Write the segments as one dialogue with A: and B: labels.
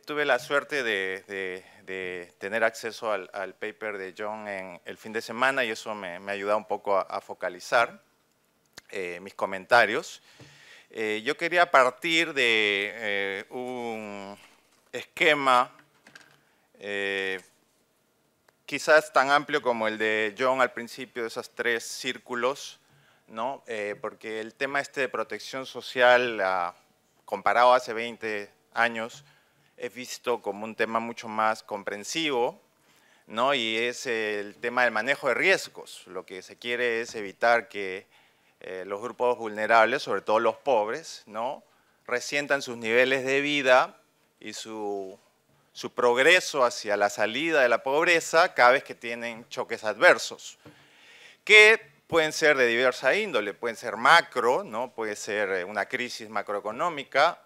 A: Tuve la suerte de tener acceso al paper de John en el fin de semana y eso me ha ayudado un poco a focalizar mis comentarios. Yo quería partir de un esquema quizás tan amplio como el de John al principio, de esos 3 círculos, ¿no? Porque el tema de protección social, comparado a hace 20 años, es visto como un tema mucho más comprensivo, ¿no? Y es el tema del manejo de riesgos. Lo que se quiere es evitar que los grupos vulnerables, sobre todo los pobres, ¿no?, resientan sus niveles de vida y su progreso hacia la salida de la pobreza cada vez que tienen choques adversos, que pueden ser de diversa índole, pueden ser macro, ¿no?, puede ser una crisis macroeconómica,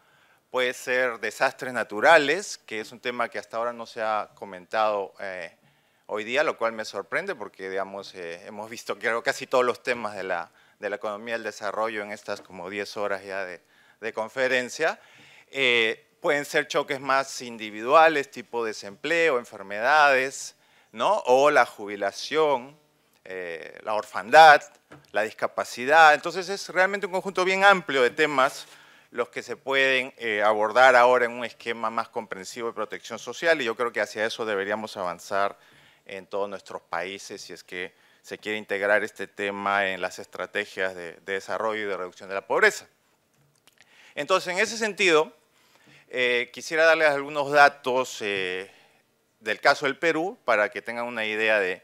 A: puede ser desastres naturales, que es un tema que hasta ahora no se ha comentado hoy día, lo cual me sorprende porque, digamos, hemos visto creo casi todos los temas de la economía del desarrollo en estas como 10 horas ya de conferencia. Pueden ser choques más individuales, tipo desempleo, enfermedades, ¿no?, o la jubilación, la orfandad, la discapacidad. Entonces es realmente un conjunto bien amplio de temas los que se pueden abordar ahora en un esquema más comprensivo de protección social, y yo creo que hacia eso deberíamos avanzar en todos nuestros países si es que se quiere integrar este tema en las estrategias de desarrollo y de reducción de la pobreza. Entonces, en ese sentido, quisiera darles algunos datos del caso del Perú para que tengan una idea de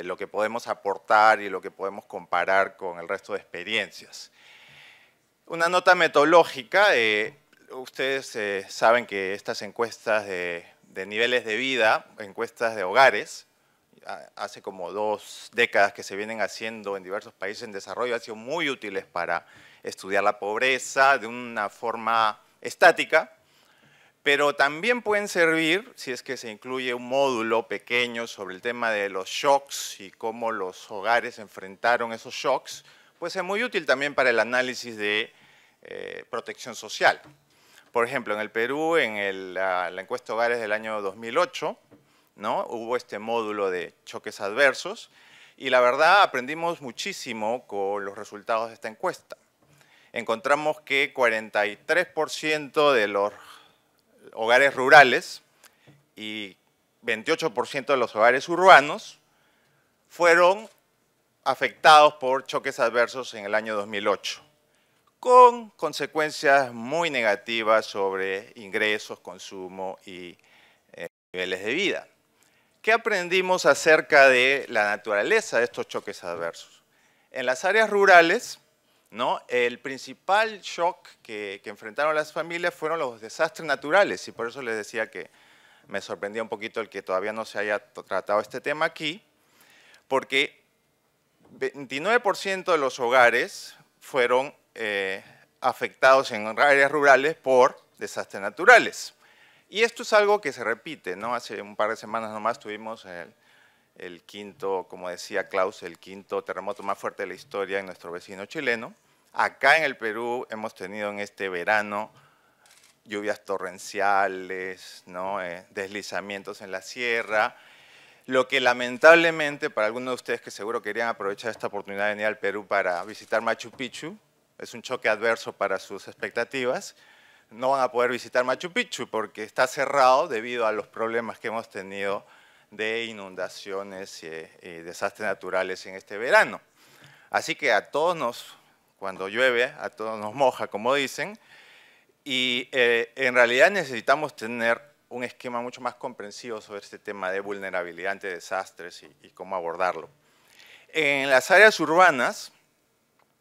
A: lo que podemos aportar y lo que podemos comparar con el resto de experiencias. Una nota metodológica, ustedes saben que estas encuestas de niveles de vida, encuestas de hogares, hace como 2 décadas que se vienen haciendo en diversos países en desarrollo, han sido muy útiles para estudiar la pobreza de una forma estática, pero también pueden servir, si es que se incluye un módulo pequeño sobre el tema de los shocks y cómo los hogares enfrentaron esos shocks, puede ser muy útil también para el análisis de protección social. Por ejemplo, en el Perú, en la encuesta de hogares del año 2008, ¿no?, hubo este módulo de choques adversos y la verdad aprendimos muchísimo con los resultados de esta encuesta. Encontramos que 43% de los hogares rurales y 28% de los hogares urbanos fueron afectados por choques adversos en el año 2008, con consecuencias muy negativas sobre ingresos, consumo y niveles de vida. ¿Qué aprendimos acerca de la naturaleza de estos choques adversos? En las áreas rurales, ¿no?, el principal shock que enfrentaron las familias fueron los desastres naturales, y por eso les decía que me sorprendía un poquito el que todavía no se haya tratado este tema aquí, porque 29% de los hogares fueron afectados en áreas rurales por desastres naturales. Y esto es algo que se repite, ¿no? Hace un par de semanas nomás tuvimos el quinto, como decía Klaus, el quinto terremoto más fuerte de la historia en nuestro vecino chileno. Acá en el Perú hemos tenido en este verano lluvias torrenciales, ¿no?, deslizamientos en la sierra, lo que lamentablemente para algunos de ustedes que seguro querían aprovechar esta oportunidad de venir al Perú para visitar Machu Picchu, es un choque adverso para sus expectativas. No van a poder visitar Machu Picchu porque está cerrado debido a los problemas que hemos tenido de inundaciones y desastres naturales en este verano. Así que a todos cuando llueve, a todos nos moja, como dicen, y en realidad necesitamos tener un esquema mucho más comprensivo sobre este tema de vulnerabilidad ante desastres y cómo abordarlo. En las áreas urbanas,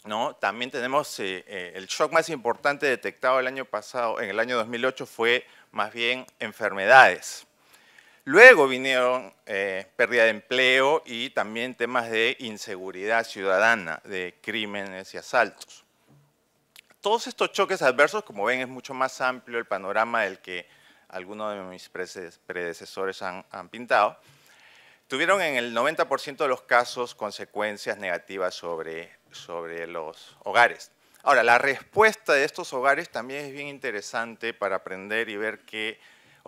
A: ¿no?, también tenemos el shock más importante detectado el año pasado, en el año 2008, fue más bien enfermedades. Luego vinieron pérdida de empleo y también temas de inseguridad ciudadana, de crímenes y asaltos. Todos estos choques adversos, como ven, es mucho más amplio el panorama del que algunos de mis predecesores han pintado. Tuvieron en el 90% de los casos consecuencias negativas sobre los hogares. Ahora, la respuesta de estos hogares también es bien interesante para aprender y ver que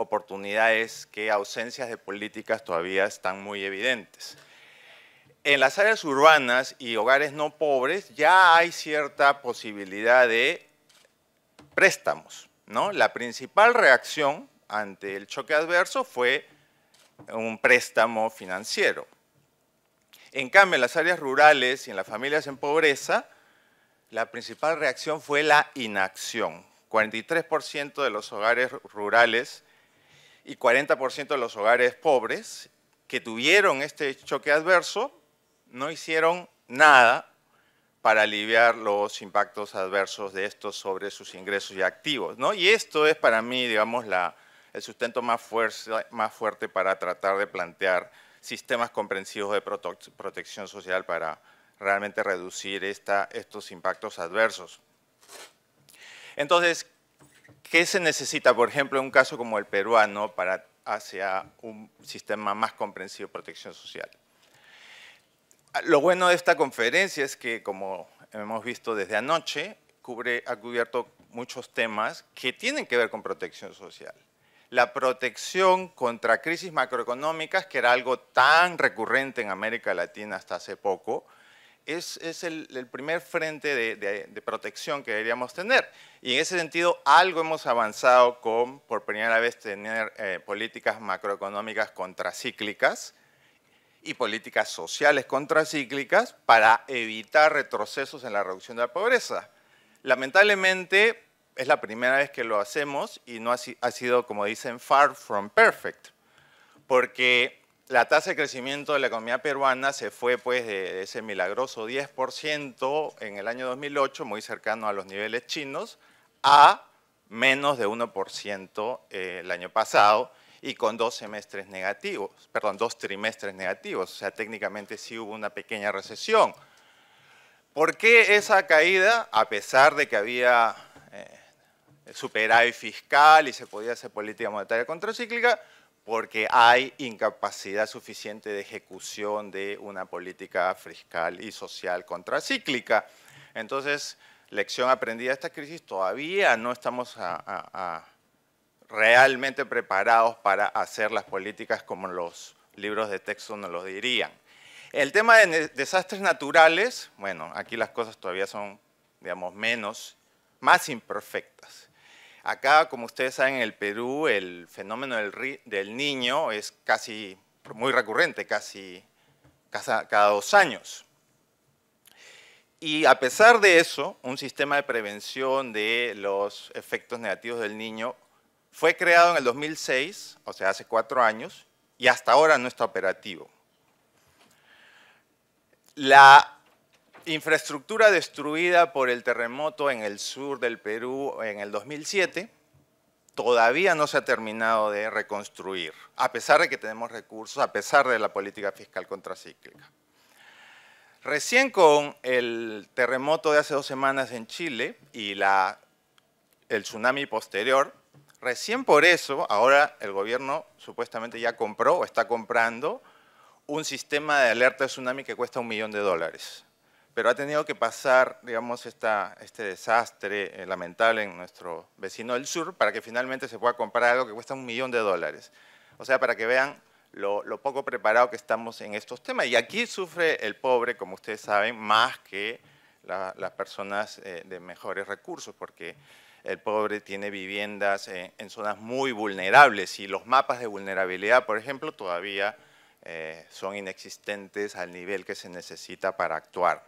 A: oportunidades que ausencias de políticas todavía están muy evidentes. En las áreas urbanas y hogares no pobres ya hay cierta posibilidad de préstamos, ¿no? La principal reacción ante el choque adverso fue un préstamo financiero. En cambio, en las áreas rurales y en las familias en pobreza, la principal reacción fue la inacción. 43% de los hogares rurales y 40% de los hogares pobres que tuvieron este choque adverso no hicieron nada para aliviar los impactos adversos de estos sobre sus ingresos y activos, ¿no? Y esto es para mí, digamos, el sustento más fuerte para tratar de plantear sistemas comprensivos de protección social para realmente reducir estos impactos adversos. Entonces, ¿qué se necesita, por ejemplo, en un caso como el peruano, para hacia un sistema más comprensivo de protección social? Lo bueno de esta conferencia es que, como hemos visto desde anoche, ha cubierto muchos temas que tienen que ver con protección social. La protección contra crisis macroeconómicas, que era algo tan recurrente en América Latina hasta hace poco, es el primer frente de protección que deberíamos tener. Y en ese sentido, algo hemos avanzado con, por primera vez, tener políticas macroeconómicas contracíclicas y políticas sociales contracíclicas para evitar retrocesos en la reducción de la pobreza. Lamentablemente, es la primera vez que lo hacemos y no ha sido, como dicen, far from perfect, porque la tasa de crecimiento de la economía peruana se fue pues, de ese milagroso 10% en el año 2008, muy cercano a los niveles chinos, a menos de 1% el año pasado, y con 2 trimestres negativos, o sea, técnicamente sí hubo una pequeña recesión. ¿Por qué esa caída? A pesar de que había superávit fiscal y se podía hacer política monetaria contracíclica, porque hay incapacidad suficiente de ejecución de una política fiscal y social contracíclica. Entonces, lección aprendida de esta crisis, todavía no estamos realmente preparados para hacer las políticas como los libros de texto nos lo dirían. El tema de desastres naturales, bueno, aquí las cosas todavía son, digamos, más imperfectas. Acá, como ustedes saben, en el Perú, el fenómeno del Niño es casi muy recurrente, casi cada 2 años. Y a pesar de eso, un sistema de prevención de los efectos negativos del Niño fue creado en el 2006, o sea, hace 4 años, y hasta ahora no está operativo. La infraestructura destruida por el terremoto en el sur del Perú en el 2007 todavía no se ha terminado de reconstruir, a pesar de que tenemos recursos, a pesar de la política fiscal contracíclica. Recién con el terremoto de hace 2 semanas en Chile y el tsunami posterior, recién por eso, ahora el gobierno supuestamente ya compró o está comprando un sistema de alerta de tsunami que cuesta $1 millón. Pero ha tenido que pasar, digamos, este desastre lamentable en nuestro vecino del sur para que finalmente se pueda comprar algo que cuesta $1 millón. O sea, para que vean lo poco preparado que estamos en estos temas. Y aquí sufre el pobre, como ustedes saben, más que las personas de mejores recursos, porque el pobre tiene viviendas en zonas muy vulnerables y los mapas de vulnerabilidad, por ejemplo, todavía son inexistentes al nivel que se necesita para actuar.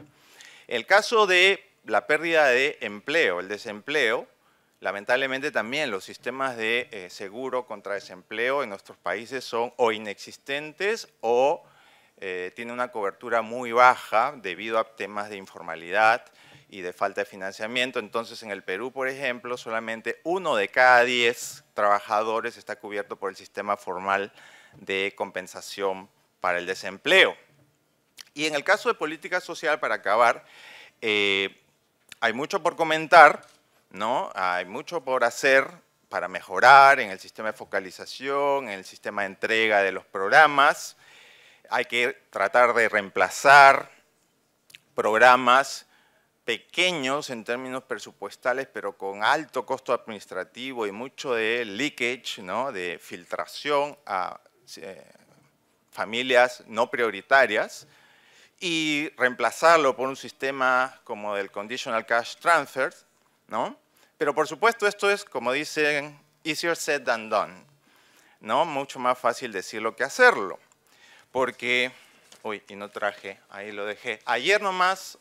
A: El caso de la pérdida de empleo, el desempleo, lamentablemente también los sistemas de seguro contra desempleo en nuestros países son o inexistentes o tienen una cobertura muy baja debido a temas de informalidad y de falta de financiamiento. Entonces, en el Perú, por ejemplo, solamente 1 de cada 10 trabajadores está cubierto por el sistema formal de compensación para el desempleo. Y en el caso de política social, para acabar, hay mucho por comentar, ¿no? Hay mucho por hacer para mejorar en el sistema de focalización, en el sistema de entrega de los programas. Hay que tratar de reemplazar programas pequeños en términos presupuestales, pero con alto costo administrativo y mucho de leakage, ¿no? De filtración a familias no prioritarias, y reemplazarlo por un sistema como el Conditional Cash Transfer, ¿no? Pero por supuesto esto es, como dicen, easier said than done, ¿no? Mucho más fácil decirlo que hacerlo, porque... Uy, y no traje, ahí lo dejé. Ayer nomás,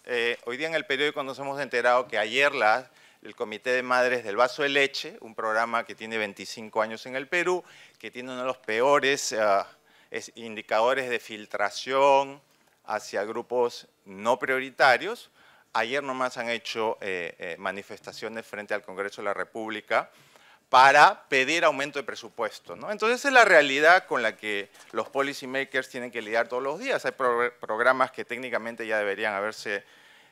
A: hoy día en el periódico nos hemos enterado que ayer el Comité de Madres del Vaso de Leche, un programa que tiene 25 años en el Perú, que tiene uno de los peores indicadores de filtración hacia grupos no prioritarios, ayer nomás han hecho manifestaciones frente al Congreso de la República para pedir aumento de presupuesto, ¿no? Entonces, esa es la realidad con la que los policy makers tienen que lidiar todos los días. Hay programas que técnicamente ya deberían haberse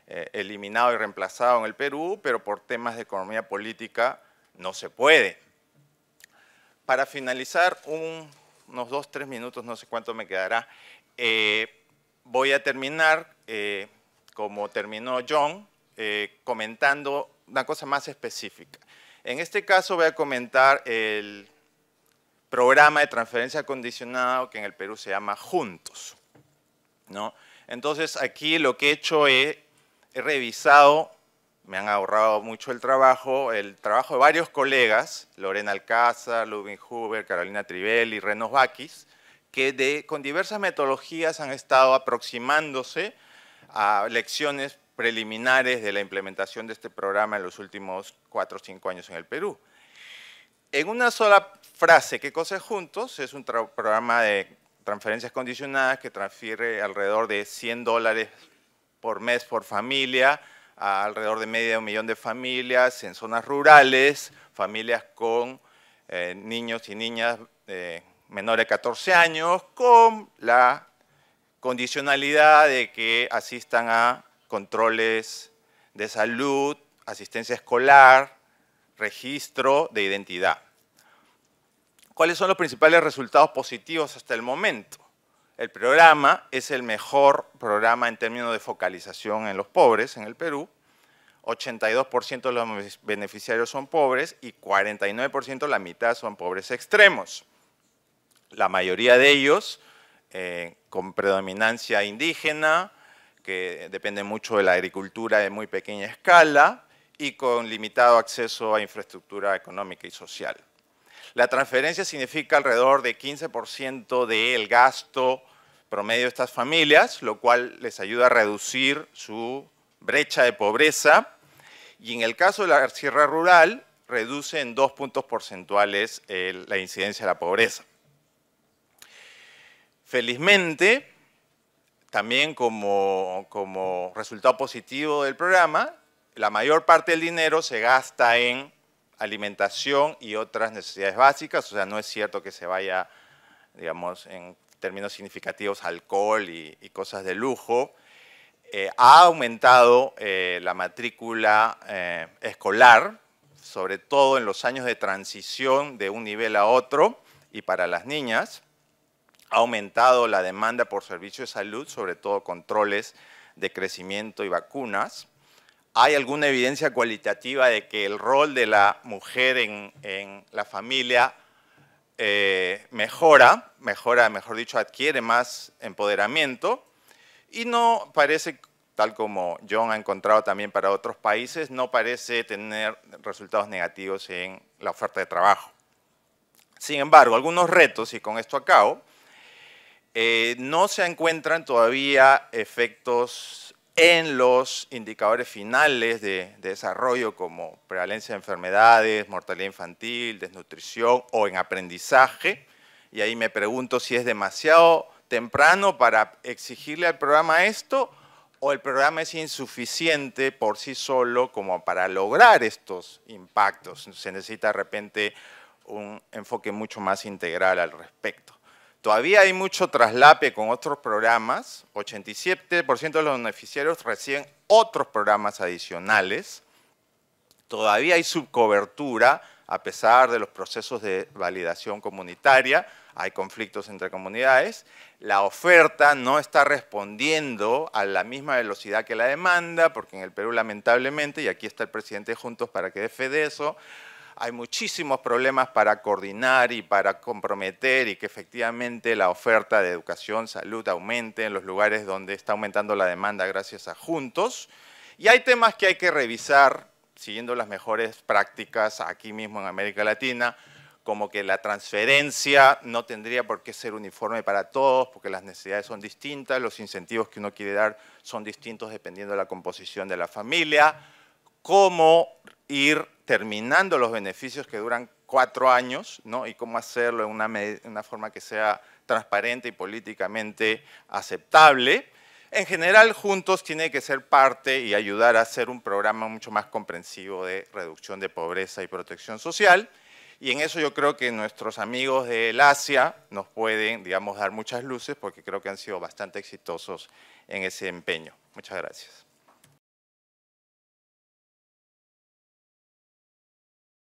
A: eliminado y reemplazado en el Perú, pero por temas de economía política no se puede. Para finalizar, unos 2, 3 minutos, no sé cuánto me quedará, voy a terminar, como terminó John, comentando una cosa más específica. En este caso voy a comentar el programa de transferencia condicionada que en el Perú se llama Juntos, ¿no? Entonces aquí lo que he hecho es, he revisado, me han ahorrado mucho el trabajo de varios colegas, Lorena Alcázar, Ludwig Huber, Carolina Trivelli, Renos Bakis, que con diversas metodologías han estado aproximándose a lecciones preliminares de la implementación de este programa en los últimos 4 o 5 años en el Perú. En una sola frase, ¿qué cosa es Juntos? Es un programa de transferencias condicionadas que transfiere alrededor de $100 por mes por familia, a alrededor de medio millón de familias en zonas rurales, familias con niños y niñas menores de 14 años, con la condicionalidad de que asistan a controles de salud, asistencia escolar, registro de identidad. ¿Cuáles son los principales resultados positivos hasta el momento? El programa es el mejor programa en términos de focalización en los pobres en el Perú. 82% de los beneficiarios son pobres y 49%, la mitad, son pobres extremos. La mayoría de ellos con predominancia indígena, que depende mucho de la agricultura de muy pequeña escala y con limitado acceso a infraestructura económica y social. La transferencia significa alrededor de 15% del gasto promedio de estas familias, lo cual les ayuda a reducir su brecha de pobreza, y en el caso de la Sierra Rural, reduce en 2 puntos porcentuales la incidencia de la pobreza. Felizmente, también como resultado positivo del programa, la mayor parte del dinero se gasta en alimentación y otras necesidades básicas, o sea, no es cierto que se vaya, digamos, en términos significativos, alcohol y cosas de lujo. Ha aumentado la matrícula escolar, sobre todo en los años de transición de un nivel a otro, y para las niñas. Ha aumentado la demanda por servicios de salud, sobre todo controles de crecimiento y vacunas. Hay alguna evidencia cualitativa de que el rol de la mujer en la familia mejora, mejor dicho, adquiere más empoderamiento, y no parece, tal como John ha encontrado también para otros países, no parece tener resultados negativos en la oferta de trabajo. Sin embargo, algunos retos, y con esto acabo, no se encuentran todavía efectos en los indicadores finales de desarrollo como prevalencia de enfermedades, mortalidad infantil, desnutrición o en aprendizaje. Y ahí me pregunto si es demasiado temprano para exigirle al programa esto, o el programa es insuficiente por sí solo como para lograr estos impactos. Se necesita de repente un enfoque mucho más integral al respecto. Todavía hay mucho traslape con otros programas. 87% de los beneficiarios reciben otros programas adicionales. Todavía hay subcobertura a pesar de los procesos de validación comunitaria, hay conflictos entre comunidades, la oferta no está respondiendo a la misma velocidad que la demanda, porque en el Perú lamentablemente, y aquí está el presidente de Juntos para que dé fe de eso, hay muchísimos problemas para coordinar y para comprometer y que efectivamente la oferta de educación, salud aumente en los lugares donde está aumentando la demanda gracias a Juntos. Y hay temas que hay que revisar siguiendo las mejores prácticas aquí mismo en América Latina, como que la transferencia no tendría por qué ser uniforme para todos, porque las necesidades son distintas, los incentivos que uno quiere dar son distintos dependiendo de la composición de la familia, cómo ir terminando los beneficios que duran 4 años, ¿no? Y cómo hacerlo en una forma que sea transparente y políticamente aceptable. En general, Juntos tiene que ser parte y ayudar a hacer un programa mucho más comprensivo de reducción de pobreza y protección social. Y en eso yo creo que nuestros amigos del Asia nos pueden, digamos, dar muchas luces porque creo que han sido bastante exitosos en ese empeño. Muchas gracias.